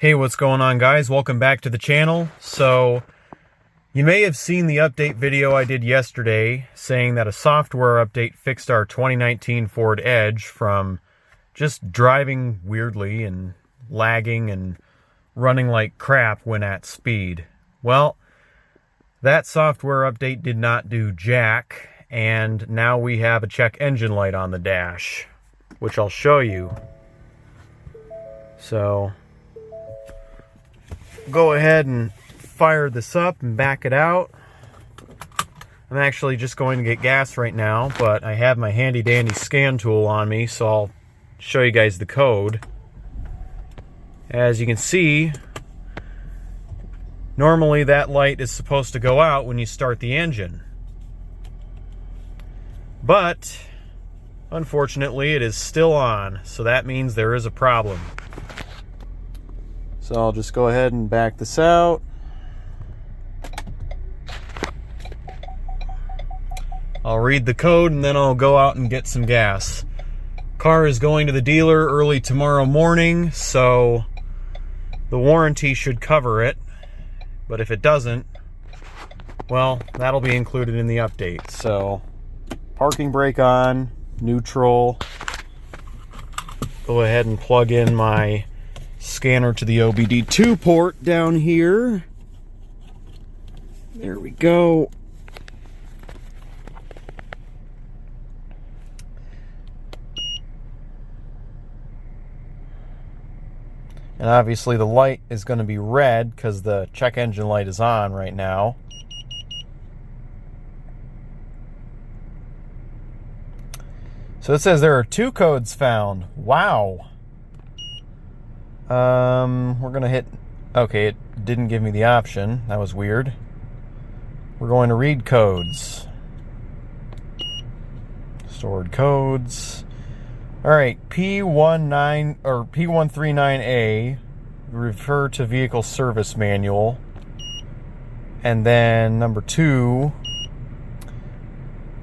Hey, what's going on, guys? Welcome back to the channel. So you may have seen the update video I did yesterday saying that a software update fixed our 2019 Ford Edge from just driving weirdly and lagging and running like crap when at speed. Well, that software update did not do jack, and now we have a check engine light on the dash, which I'll show you. So go ahead and fire this up and back it out. I'm actually just going to get gas right now, but I have my handy dandy scan tool on me, so I'll show you guys the code. As you can see, normally that light is supposed to go out when you start the engine, but unfortunately it is still on, so that means there is a problem. So I'll just go ahead and back this out. I'll read the code and then I'll go out and get some gas. Car is going to the dealer early tomorrow morning, so the warranty should cover it. But if it doesn't, well, that'll be included in the update. So parking brake on, neutral. Go ahead and plug in my scanner to the OBD2 port down here. There we go. And obviously the light is going to be red because the check engine light is on right now. So it says there are 2 codes found. Wow. We're gonna hit, okay, it didn't give me the option. That was weird. We're going to read codes. Stored codes. Alright, P19 or P139A, refer to vehicle service manual. And then number 2,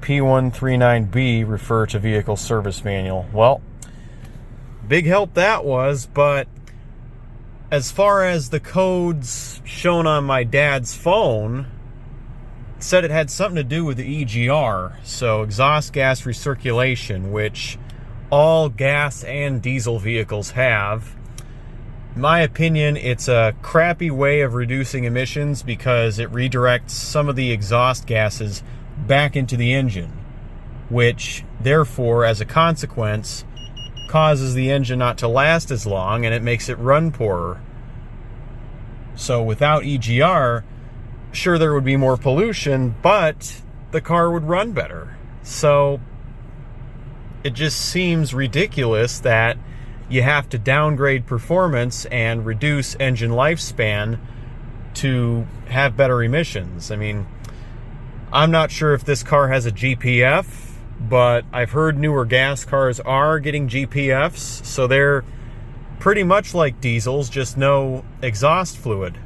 P139B, refer to vehicle service manual. Well, big help that was, but as far as the codes shown on my dad's phone, it said it had something to do with the EGR, so exhaust gas recirculation, which all gas and diesel vehicles have. In my opinion, it's a crappy way of reducing emissions because it redirects some of the exhaust gases back into the engine, which therefore, as a consequence, causes the engine not to last as long, and it makes it run poorer. So without EGR, sure, there would be more pollution, but the car would run better. So it just seems ridiculous that you have to downgrade performance and reduce engine lifespan to have better emissions. I mean, I'm not sure if this car has a GPF, but I've heard newer gas cars are getting GPFs, so they're pretty much like diesels, just no exhaust fluid.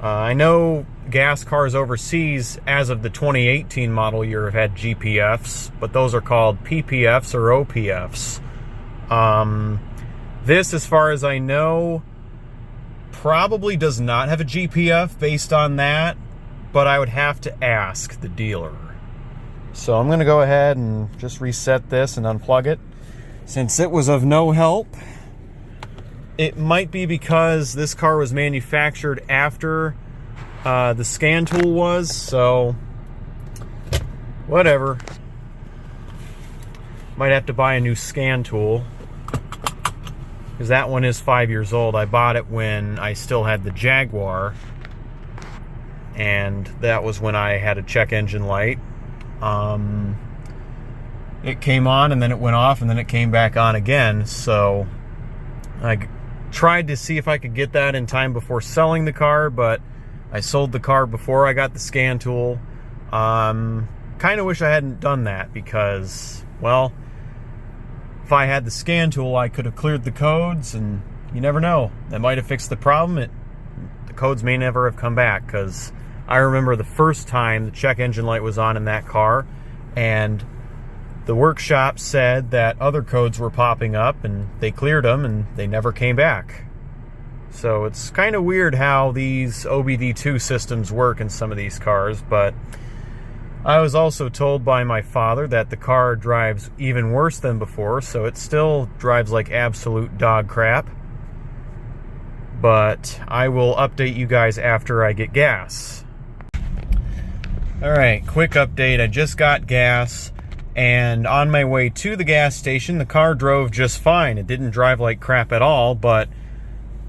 I know gas cars overseas, as of the 2018 model year, have had GPFs, but those are called PPFs or OPFs. This, as far as I know, probably does not have a GPF based on that, but I would have to ask the dealer. So I'm going to go ahead and just reset this and unplug it, since it was of no help. It might be because this car was manufactured after the scan tool was, so whatever. Might have to buy a new scan tool, because that one is 5 years old. I bought it when I still had the Jaguar, and that was when I had a check engine light. It came on and then it went off and then it came back on again, so I tried to see if I could get that in time before selling the car, but I sold the car before I got the scan tool. Kind of wish I hadn't done that because, well, if I had the scan tool, I could have cleared the codes, and you never know. That might have fixed the problem. The codes may never have come back, because I remember the first time the check engine light was on in that car, and the workshop said that other codes were popping up, and they cleared them, and they never came back. So it's kind of weird how these OBD2 systems work in some of these cars, but I was also told by my father that the car drives even worse than before, so it still drives like absolute dog crap. But I will update you guys after I get gas. Alright, quick update. I just got gas, and on my way to the gas station, the car drove just fine. It didn't drive like crap at all, but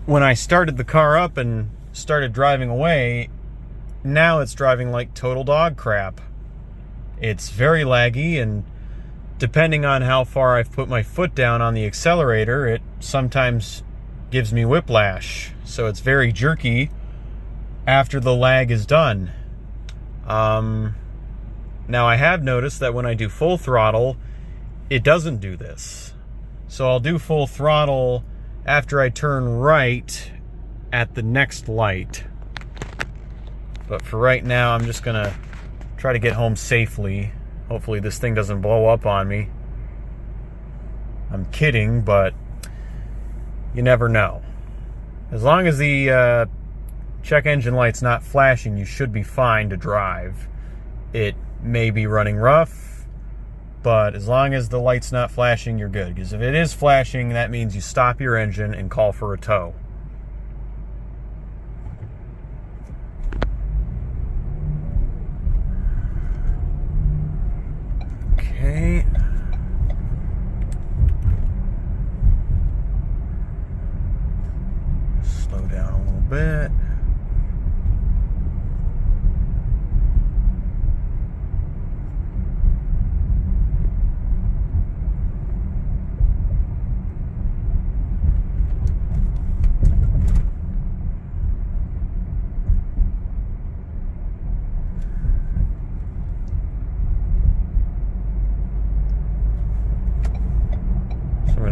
when I started the car up and started driving away, now it's driving like total dog crap. It's very laggy, and depending on how far I've put my foot down on the accelerator, it sometimes gives me whiplash. So it's very jerky after the lag is done. Now I have noticed that when I do full throttle, it doesn't do this. So I'll do full throttle after I turn right at the next light. But for right now, I'm just gonna try to get home safely. Hopefully this thing doesn't blow up on me. I'm kidding, but you never know. As long as the check engine light's not flashing, you should be fine to drive. It may be running rough, but as long as the light's not flashing, you're good. Because if it is flashing, that means you stop your engine and call for a tow. Okay. Slow down a little bit.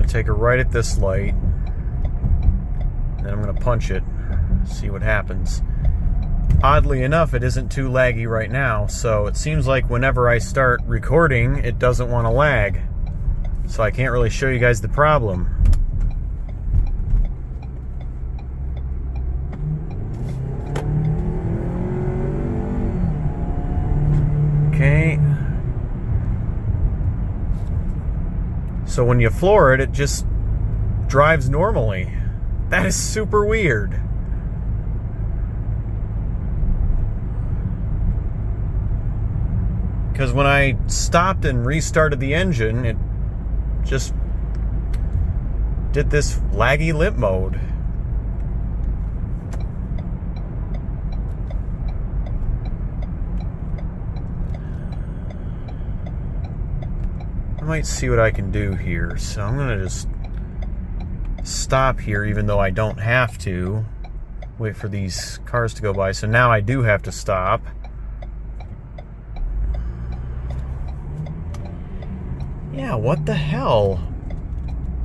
Take a right at this light, then I'm going to punch it, see what happens. Oddly enough, it isn't too laggy right now, so it seems like whenever I start recording, it doesn't want to lag. So I can't really show you guys the problem. Okay. So when you floor it, it just drives normally. That is super weird. Because when I stopped and restarted the engine, it just did this laggy limp mode. I might see what I can do here. So I'm going to just stop here, even though I don't have to. Wait for these cars to go by. So now I do have to stop. Yeah, what the hell?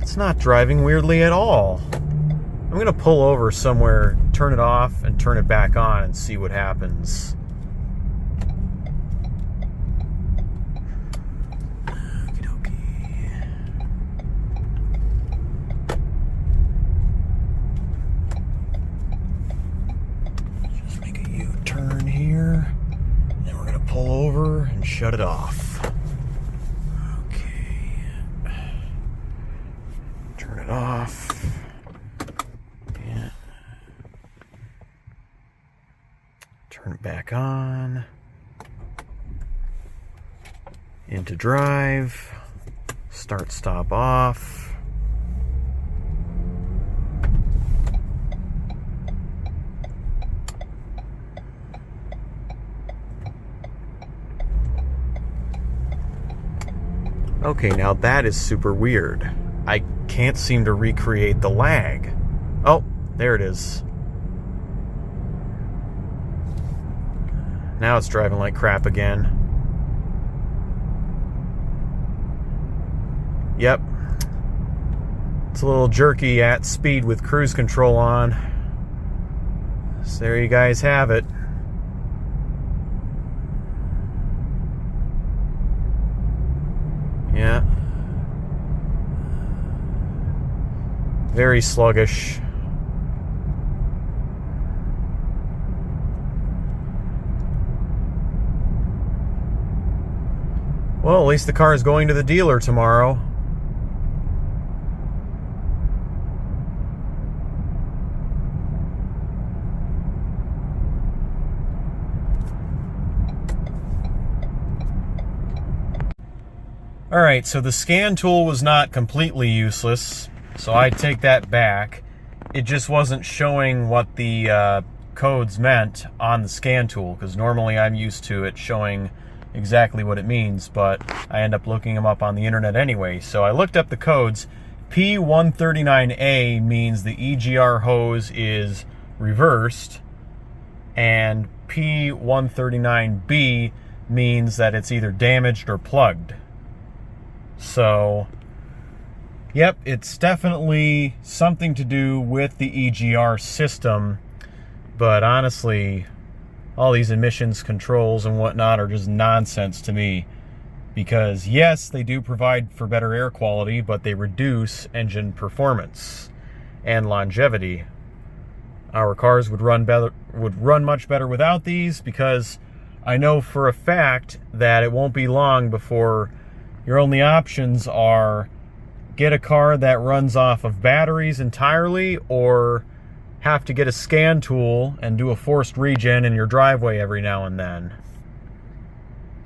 It's not driving weirdly at all. I'm going to pull over somewhere, turn it off, and turn it back on and see what happens. Shut it off. Okay. Turn it off. Yeah. Turn it back on. Into drive. Start, stop, off. Okay, now that is super weird. I can't seem to recreate the lag. Oh, there it is. Now it's driving like crap again. Yep. It's a little jerky at speed with cruise control on. So there you guys have it. Yeah. Very sluggish. Well, at least the car is going to the dealer tomorrow. Alright, so the scan tool was not completely useless, so I take that back. It just wasn't showing what the codes meant on the scan tool, because normally I'm used to it showing exactly what it means, but I end up looking them up on the internet anyway. So I looked up the codes. P139A means the EGR hose is reversed, and P139B means that it's either damaged or plugged. So, yep, it's definitely something to do with the EGR system, but honestly, all these emissions controls and whatnot are just nonsense to me, because yes, they do provide for better air quality, but they reduce engine performance and longevity. Our cars would run much better without these, because I know for a fact that it won't be long before your only options are get a car that runs off of batteries entirely, or have to get a scan tool and do a forced regen in your driveway every now and then.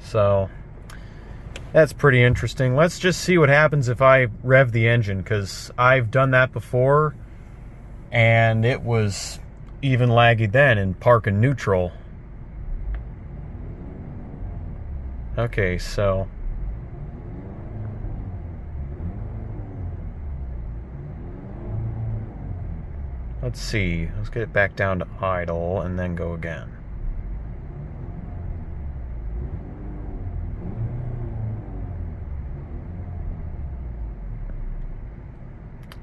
So that's pretty interesting. Let's just see what happens if I rev the engine, because I've done that before and it was even laggy then in park and neutral. Okay, so let's see, let's get it back down to idle and then go again.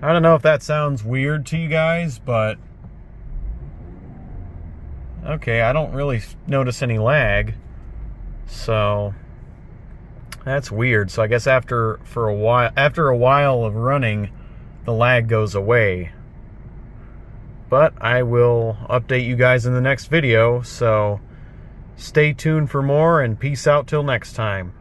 I don't know if that sounds weird to you guys, but okay, I don't really notice any lag, so that's weird. So I guess after a while of running, the lag goes away. But I will update you guys in the next video, so stay tuned for more, and peace out till next time.